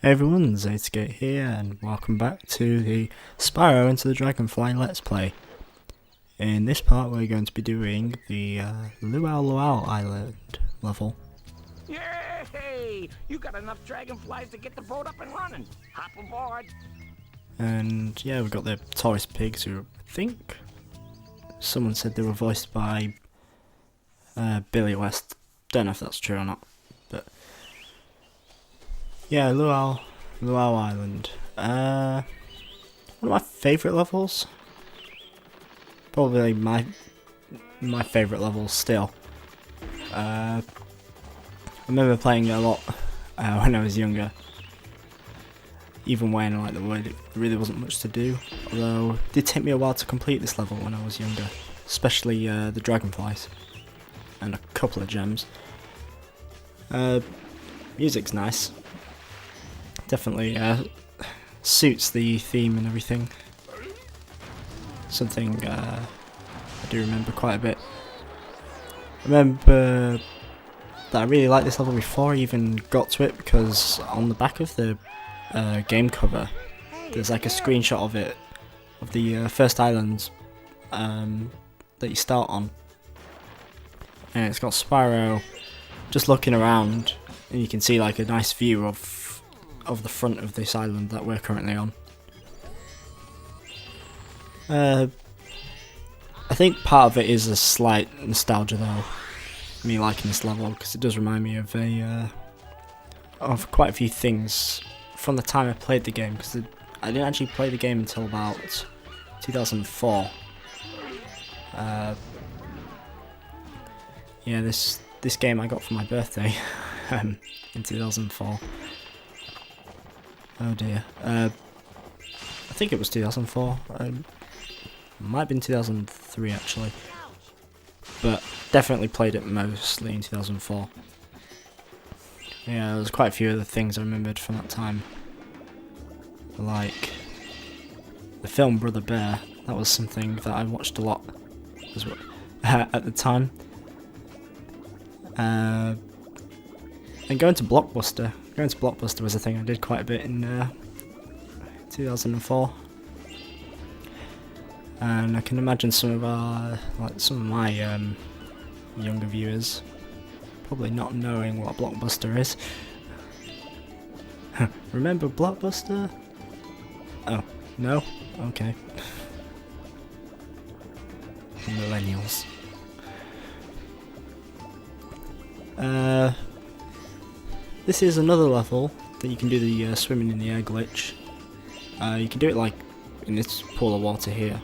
Hey everyone, Zaytagate here, and welcome back to the Spyro into the Dragonfly Let's Play. In this part we're going to be doing the Luau Island level. Yay! You got enough dragonflies to get the boat up and running. Hop aboard. And yeah, we've got the tourist pigs who I think someone said they were voiced by Billy West. Don't know if that's true or not, but yeah, Luau Island. One of my favourite levels. Probably my favourite level still. I remember playing it a lot when I was younger. Even when there really wasn't much to do. Although it did take me a while to complete this level when I was younger, especially the dragonflies and a couple of gems. Music's nice. Definitely suits the theme and everything. Something I do remember quite a bit. I remember that I really liked this level before I even got to it, because on the back of the game cover there's like a screenshot of it, of the first island that you start on, and it's got Spyro just looking around, and you can see like a nice view of the front of this island that we're currently on. I think part of it is a slight nostalgia though, me liking this level, because it does remind me of quite a few things from the time I played the game, because I didn't actually play the game until about 2004. Yeah, this game I got for my birthday in 2004. Oh dear. I think it was 2004. Might have been 2003 actually, but definitely played it mostly in 2004. Yeah, there's quite a few other things I remembered from that time, like the film Brother Bear. That was something that I watched a lot as well at the time. And going to Blockbuster. Going to Blockbuster was a thing I did quite a bit in 2004. And I can imagine some of my younger viewers probably not knowing what Blockbuster is. Remember Blockbuster? Oh, no? Okay. Millennials. This is another level that you can do the swimming in the air glitch. You can do it like in this pool of water here.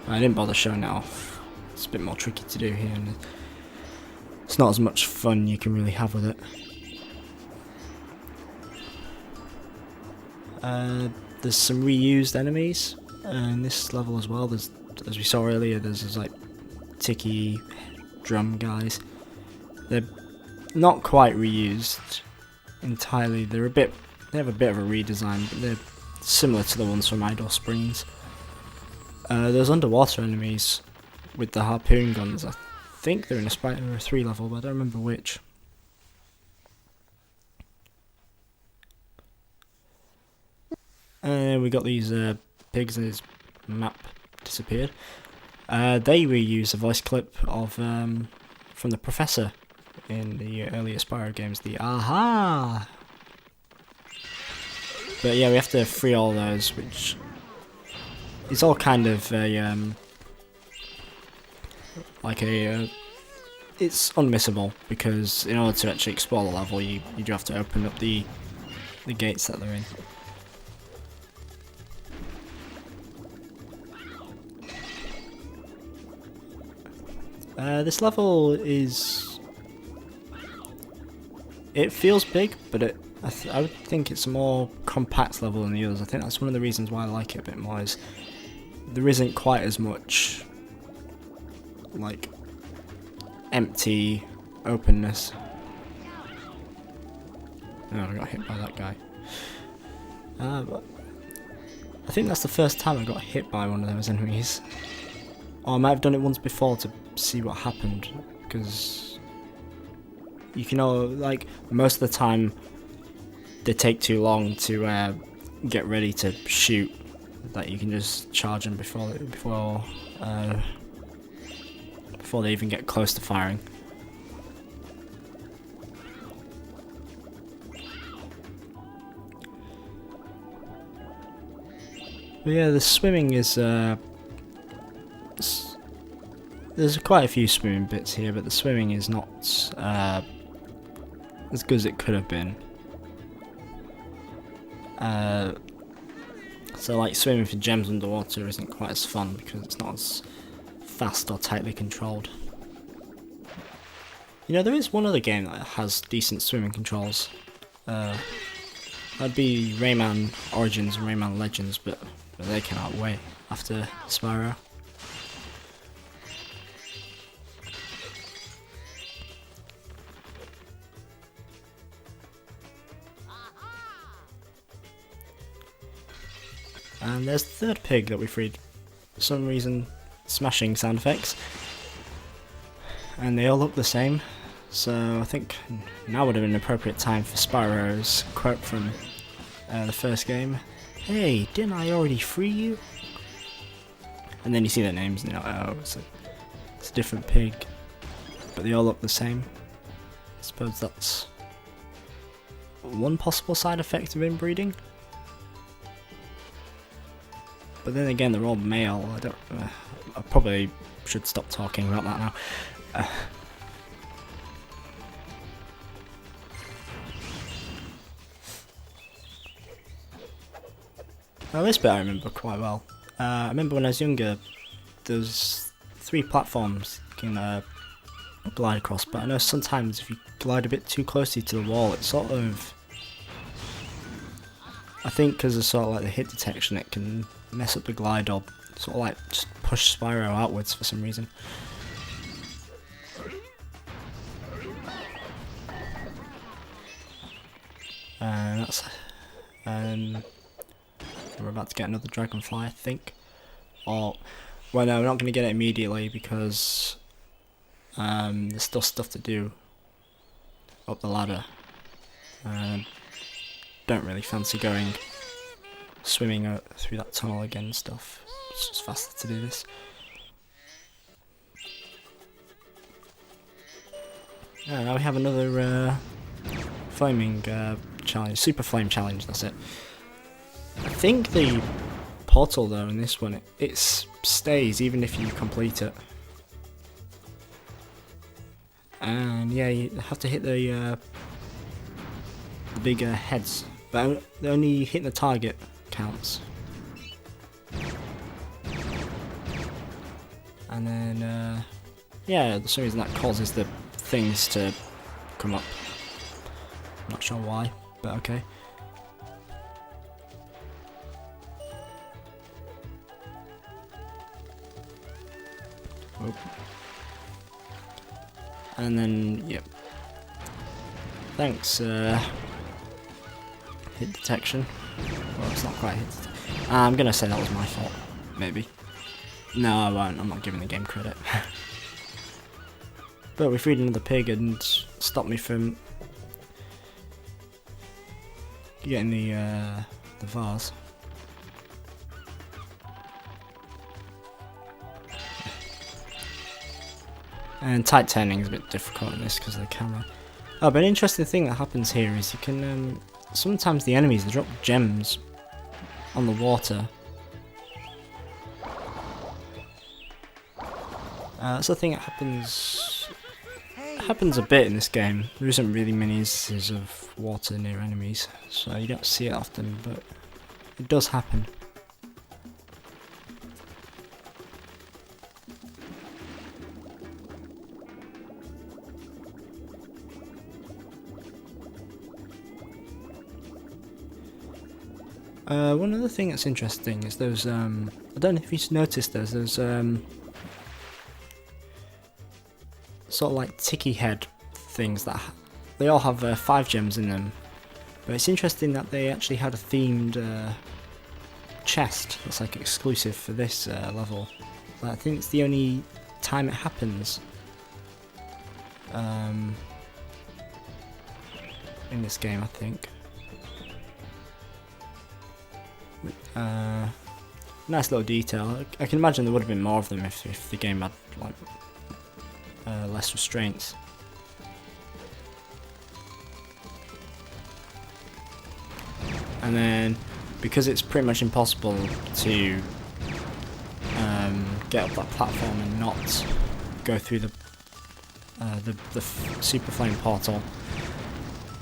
I didn't bother showing it off. It's a bit more tricky to do here, and it's not as much fun you can really have with it. There's some reused enemies in this level as well. There's, as we saw earlier, there's like ticky drum guys. They're not quite reused entirely. They have a bit of a redesign, but they're similar to the ones from Idle Springs. There's underwater enemies with the harpoon guns. I think they're in a Spyro 3 level, but I don't remember which. We got these pigs, and his map disappeared. They reuse a voice clip of from the Professor in the earlier Spyro games, the aha. But yeah, we have to free all those, which is all kind of it's unmissable, because in order to actually explore the level, you do have to open up the gates that they're in. This level it feels big, but I would think it's a more compact level than the others. I think that's one of the reasons why I like it a bit more, is there isn't quite as much like empty openness. Oh, I got hit by that guy. But I think that's the first time I got hit by one of those enemies. Or I might have done it once before to see what happened, because you can like most of the time they take too long to get ready to shoot, that you can just charge them before they even get close to firing. But yeah, the swimming is there's quite a few swimming bits here, but the swimming is not as good as it could have been. So like swimming for gems underwater isn't quite as fun because it's not as fast or tightly controlled. You know, there is one other game that has decent swimming controls. That'd be Rayman Origins and Rayman Legends, but they came out way after Spyro. And there's the third pig that we freed. For some reason, smashing sound effects. And they all look the same. So I think now would have been an appropriate time for Spyro's quote from the first game. Hey, didn't I already free you? And then you see their names and you're like, oh, it's a different pig. But they all look the same. I suppose that's one possible side effect of inbreeding. But then again, they're all male. I probably should stop talking about that now. Well, this bit I remember quite well. I remember when I was younger, there's 3 platforms you can glide across, but I know sometimes if you glide a bit too closely to the wall, it sort of... I think because of sort of like the hit detection, it can mess up the glide or sort of like just push Spyro outwards for some reason. And that's... we're about to get another Dragonfly, I think. Or... well, no, we're not going to get it immediately because there's still stuff to do up the ladder. Don't really fancy going swimming through that tunnel again and stuff. It's just faster to do this. Yeah, now we have another flaming challenge, super flame challenge, that's it. I think the portal though in this one, it stays even if you complete it. And yeah, you have to hit the bigger heads, but only hitting the target counts. And then yeah, for some reason that causes the things to come up. Not sure why, but okay. Oh. And then, yep. Thanks, hit detection. Well, it's not quite hit detection. I'm gonna say that was my fault, maybe. No, I won't. I'm not giving the game credit. But we freed another pig and stopped me from getting the vase. And tight turning is a bit difficult in this because of the camera. Oh, but an interesting thing that happens here is you can sometimes the enemies, they drop gems on the water. That's the thing that happens a bit in this game. There isn't really many instances of water near enemies, so you don't see it often, but it does happen. One other thing that's interesting is those, I don't know if you've noticed those sort of like ticky head things that they all have 5 gems in them, but it's interesting that they actually had a themed chest that's like exclusive for this level. I think it's the only time it happens in this game, I think. Nice little detail. I can imagine there would have been more of them if the game had like less restraints. And then, because it's pretty much impossible to get up that platform and not go through the Super Flame portal,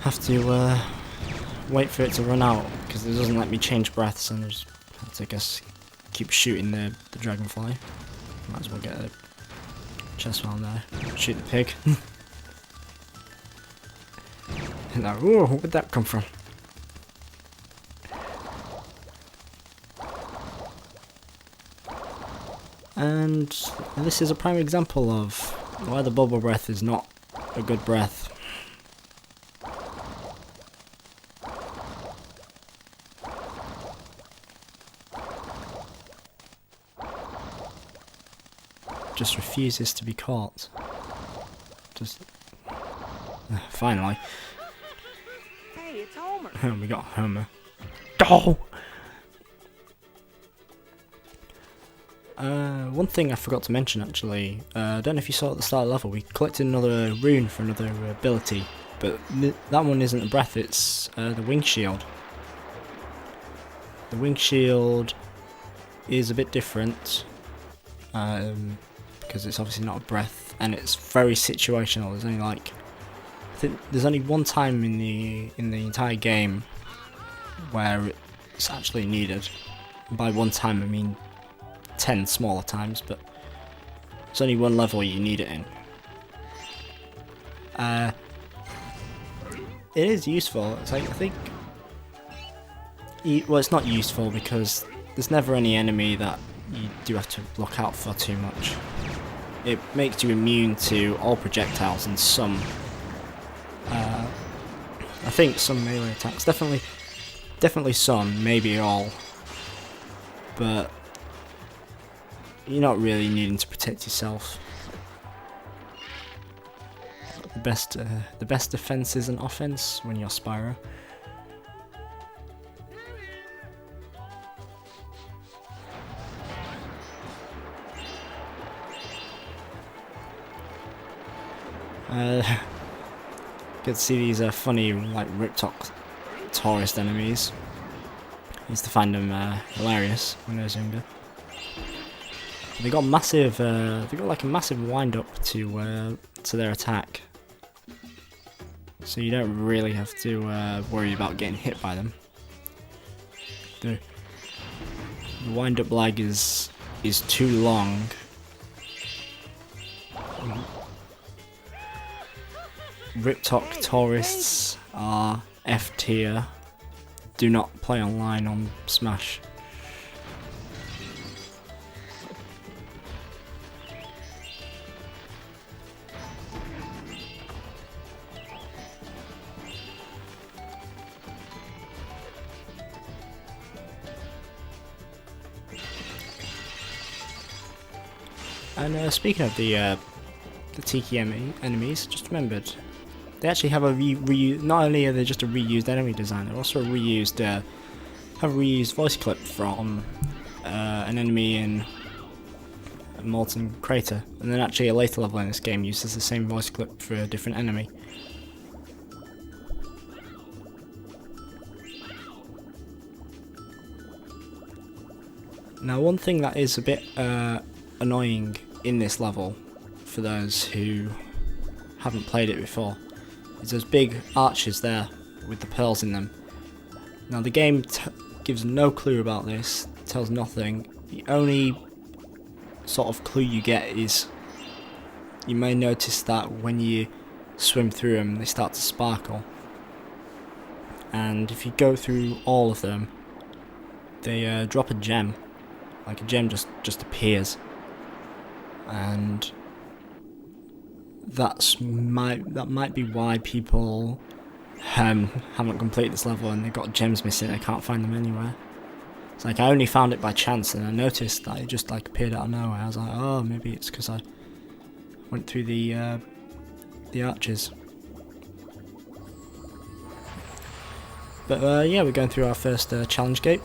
have to wait for it to run out because it doesn't let me change breaths, and I just have to, I guess, keep shooting the Dragonfly. Might as well get a chest round there. Shoot the pig. And like, ooh, where'd that come from? And this is a prime example of why the bubble breath is not a good breath. Just refuses to be caught. Just finally. Hey, it's Homer. We got Homer. Oh! One thing I forgot to mention actually, I don't know if you saw at the start of the level, we collected another rune for another ability, but that one isn't a breath, it's the wing shield. The wing shield is a bit different, because it's obviously not a breath, and it's very situational. There's only like, I think there's only one time in the entire game where it's actually needed. And by one time I mean 10 smaller times, but it's only one level you need it in. It is useful. It's like, I think, well, it's not useful because there's never any enemy that you do have to look out for too much. It makes you immune to all projectiles and some, I think some melee attacks. Definitely some, maybe all. But you're not really needing to protect yourself. The best defense is an offense when you're Spyro. Good to see these funny, like, Riptok tourist enemies. I used to find them hilarious when I was younger. They got massive. They got like a massive wind up to their attack, so you don't really have to worry about getting hit by them. The wind up lag is too long. Riptok tourists are F tier. Do not play online on Smash. And speaking of the Tiki enemies, just remembered, they actually have a not only are they just a reused enemy design, they're also have a reused voice clip from an enemy in Molten Crater, and then actually a later level in this game uses the same voice clip for a different enemy. Now, one thing that is a bit annoying in this level, for those who haven't played it before, is those big arches there with the pearls in them. Now, the game gives no clue about this, tells nothing. The only sort of clue you get is you may notice that when you swim through them, they start to sparkle. And if you go through all of them, they drop a gem. Like, a gem just appears. And that might be why people haven't completed this level and they've got gems missing. They can't find them anywhere. It's like, I only found it by chance, and I noticed that it just like appeared out of nowhere. I was like, oh, maybe it's because I went through the arches. But yeah, we're going through our first challenge gate.